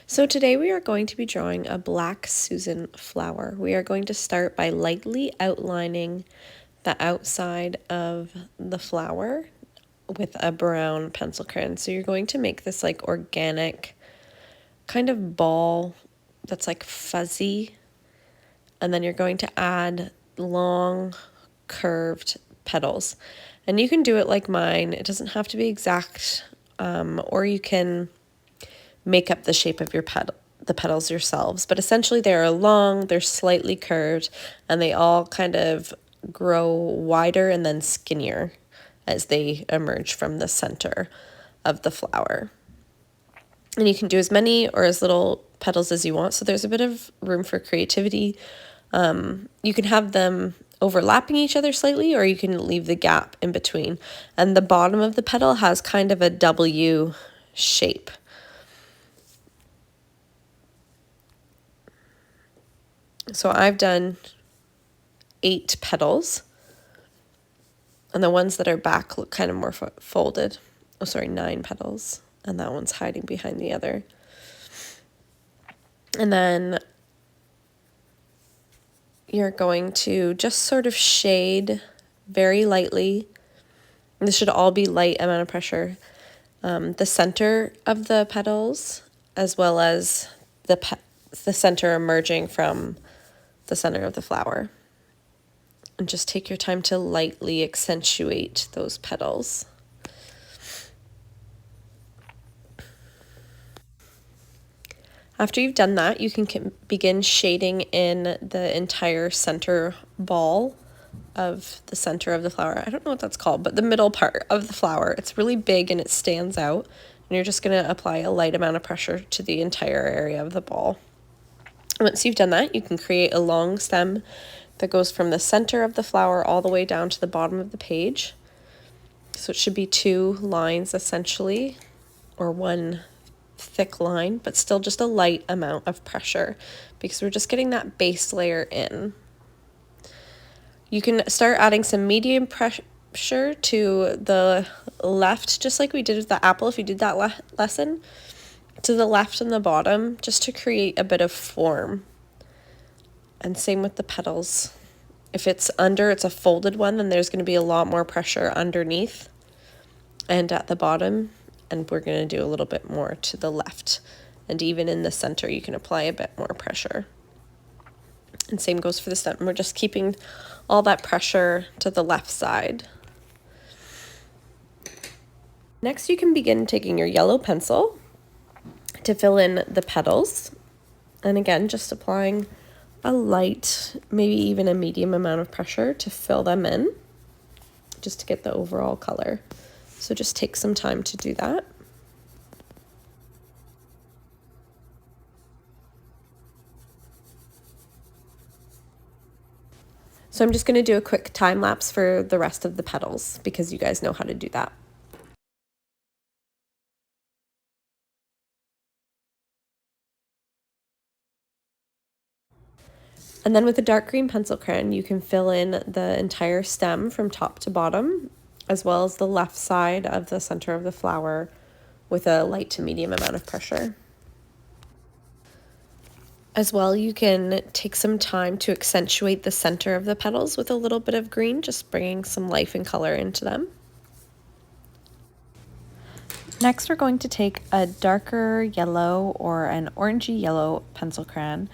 So today we are going to be drawing a black Susan flower. We are going to start by lightly outlining the outside of the flower with a brown pencil crayon. So you're going to make this like organic kind of ball that's like fuzzy, and then you're going to add long curved petals. And you can do it like mine. It doesn't have to be exact, or you can make up the shape of your the petals yourselves, but essentially they're long, they're slightly curved, and they all kind of grow wider and then skinnier as they emerge from the center of the flower. And you can do as many or as little petals as you want, so there's a bit of room for creativity. You can have them overlapping each other slightly, or you can leave the gap in between. And the bottom of the petal has kind of a W shape. So I've done 8 petals, and the ones that are back look kind of more folded. Oh, sorry, 9 petals, and that one's hiding behind the other. And then you're going to just sort of shade very lightly. This should all be light amount of pressure. The center of the petals, as well as the center emerging from the center of the flower. And just take your time to lightly accentuate those petals. After you've done that, you can begin shading in the entire center ball of the center of the flower. I don't know what that's called, but the middle part of the flower. It's really big and it stands out, and you're just going to apply a light amount of pressure to the entire area of the ball. Once you've done that, you can create a long stem that goes from the center of the flower all the way down to the bottom of the page. So it should be 2 lines essentially, or 1 thick line, but still just a light amount of pressure because we're just getting that base layer in. You can start adding some medium pressure to the left, just like we did with the apple if you did that lesson, to the left and the bottom, just to create a bit of form. And same with the petals. If it's it's a folded one, then there's going to be a lot more pressure underneath and at the bottom, and we're going to do a little bit more to the left. And even in the center, you can apply a bit more pressure. And same goes for the stem. We're just keeping all that pressure to the left side. Next, you can begin taking your yellow pencil to fill in the petals. And again, just applying a light, maybe even a medium amount of pressure to fill them in, just to get the overall color. So just take some time to do that. So I'm just going to do a quick time lapse for the rest of the petals because you guys know how to do that. And then with a dark green pencil crayon, you can fill in the entire stem from top to bottom, as well as the left side of the center of the flower with a light to medium amount of pressure. As well, you can take some time to accentuate the center of the petals with a little bit of green, just bringing some life and color into them. Next, we're going to take a darker yellow or an orangey yellow pencil crayon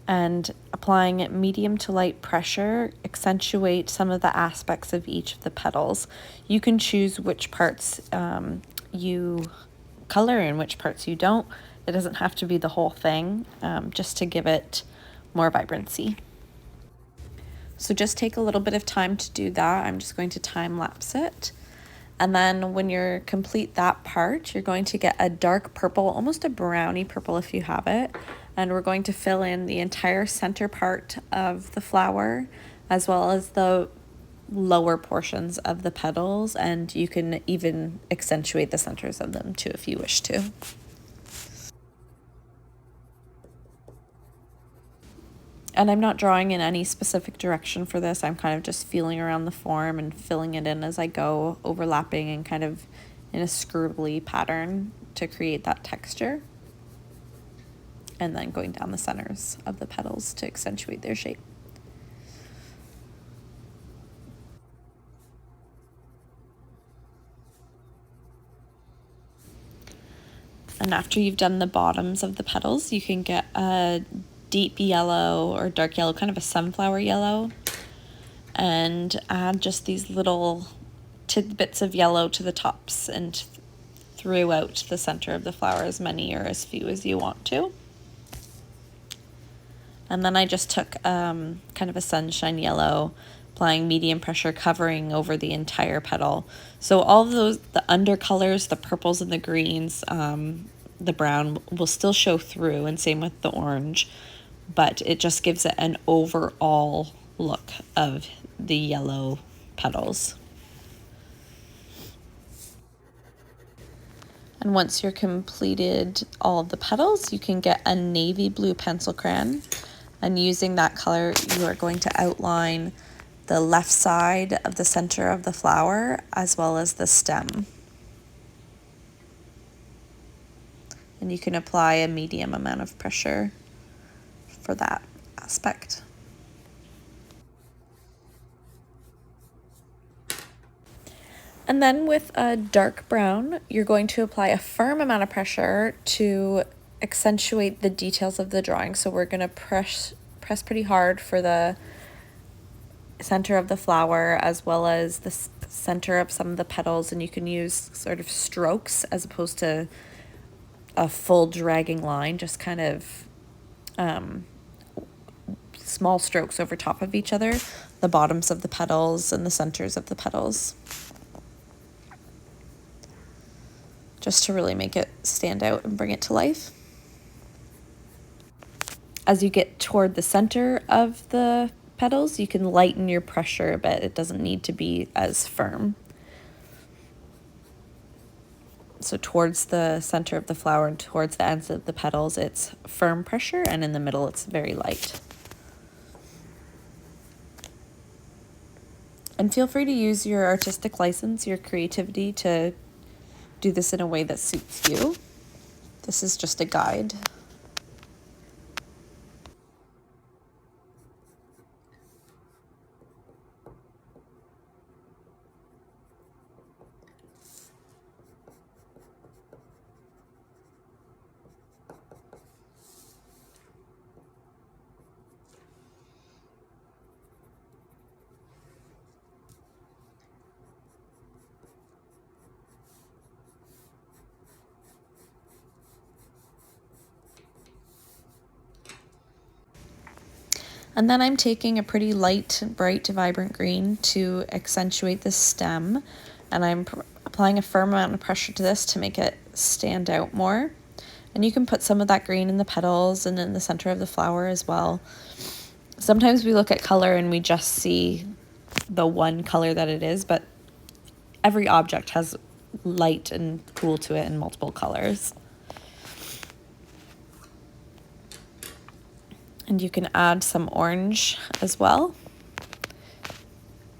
and applying medium to light pressure, accentuate some of the aspects of each of the petals. You can choose which parts you color and which parts you don't. It doesn't have to be the whole thing, just to give it more vibrancy. So just take a little bit of time to do that. I'm just going to time lapse it. And then when you're complete that part, you're going to get a dark purple, almost a brownie purple if you have it. And we're going to fill in the entire center part of the flower, as well as the lower portions of the petals. And you can even accentuate the centers of them too if you wish to. And I'm not drawing in any specific direction for this. I'm kind of just feeling around the form and filling it in as I go, overlapping and kind of in a scribbly pattern to create that texture. and then going down the centers of the petals to accentuate their shape. And after you've done the bottoms of the petals, you can get a deep yellow or dark yellow, kind of a sunflower yellow, and add just these little tidbits of yellow to the tops and throughout the center of the flower, as many or as few as you want to. And then I just took kind of a sunshine yellow, applying medium pressure, covering over the entire petal. So all of those, the undercolors, the purples and the greens, the brown will still show through, and same with the orange, but it just gives it an overall look of the yellow petals. And once you're completed all of the petals, you can get a navy blue pencil crayon. And using that color, you are going to outline the left side of the center of the flower as well as the stem. And you can apply a medium amount of pressure for that aspect. And then with a dark brown, you're going to apply a firm amount of pressure to accentuate the details of the drawing. So we're going to press pretty hard for the center of the flower as well as the center of some of the petals, and you can use sort of strokes as opposed to a full dragging line, just kind of small strokes over top of each other, the bottoms of the petals and the centers of the petals, just to really make it stand out and bring it to life. As you get toward the center of the petals, you can lighten your pressure a bit. It doesn't need to be as firm. So towards the center of the flower and towards the ends of the petals, it's firm pressure, and in the middle, it's very light. And feel free to use your artistic license, your creativity, to do this in a way that suits you. This is just a guide. And then I'm taking a pretty light, bright, vibrant green to accentuate the stem, and I'm applying a firm amount of pressure to this to make it stand out more. And you can put some of that green in the petals and in the center of the flower as well. Sometimes we look at color and we just see the one color that it is, but every object has light and cool to it in multiple colors. And you can add some orange as well,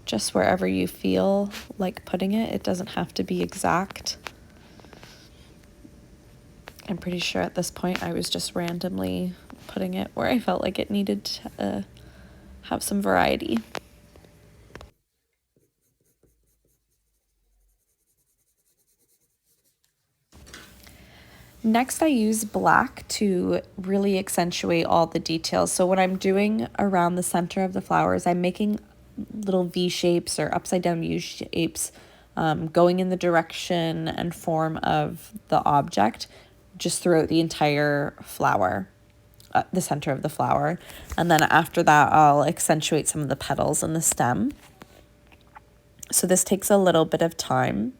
just wherever you feel like putting it. It doesn't have to be exact. I'm pretty sure at this point I was just randomly putting it where I felt like it needed to have some variety. Next, I use black to really accentuate all the details. So what I'm doing around the center of the flowers, I'm making little V shapes or upside down U shapes, going in the direction and form of the object just throughout the entire flower, the center of the flower. And then after that, I'll accentuate some of the petals and the stem. So this takes a little bit of time,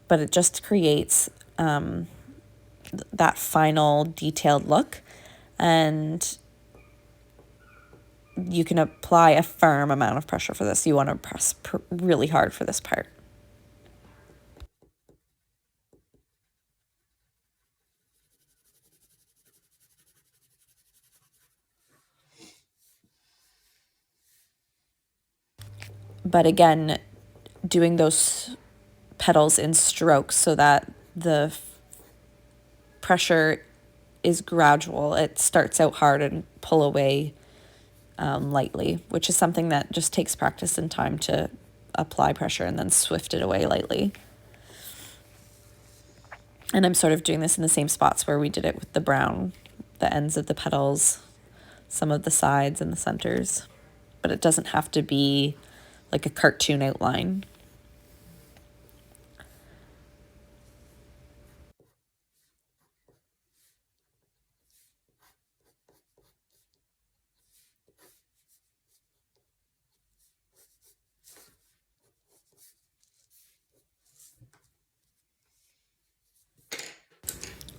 but it just creates that final detailed look, and you can apply a firm amount of pressure for this. You want to press really hard for this part. But again, doing those petals in strokes so that the pressure is gradual. It starts out hard and pull away lightly, which is something that just takes practice and time to apply pressure and then swift it away lightly. And I'm sort of doing this in the same spots where we did it with the brown, the ends of the petals, some of the sides and the centers, but it doesn't have to be like a cartoon outline.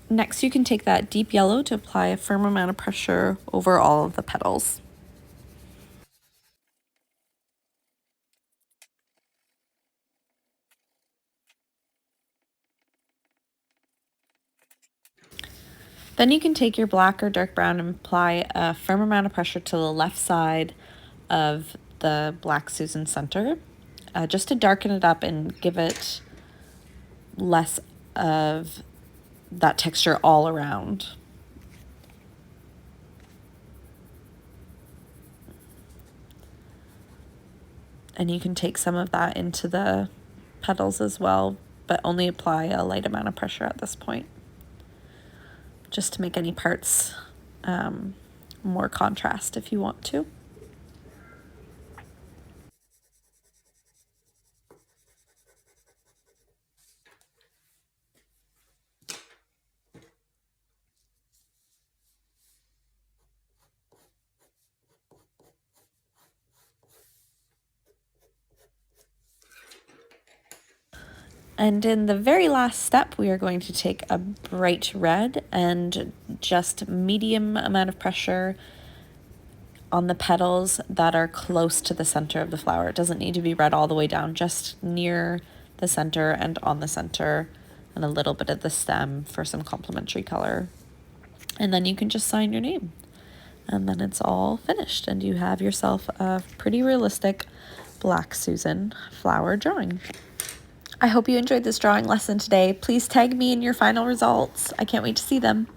Next, you can take that deep yellow to apply a firm amount of pressure over all of the petals. Then you can take your black or dark brown and apply a firm amount of pressure to the left side of the Black Susan center, just to darken it up and give it less of that texture all around. And you can take some of that into the petals as well, but only apply a light amount of pressure at this point, just to make any parts more contrast if you want to. And in the very last step, we are going to take a bright red and just medium amount of pressure on the petals that are close to the center of the flower. It doesn't need to be red all the way down, just near the center and on the center, and a little bit of the stem for some complementary color. And then you can just sign your name. And then it's all finished, and you have yourself a pretty realistic Black Susan flower drawing. I hope you enjoyed this drawing lesson today. Please tag me in your final results. I can't wait to see them.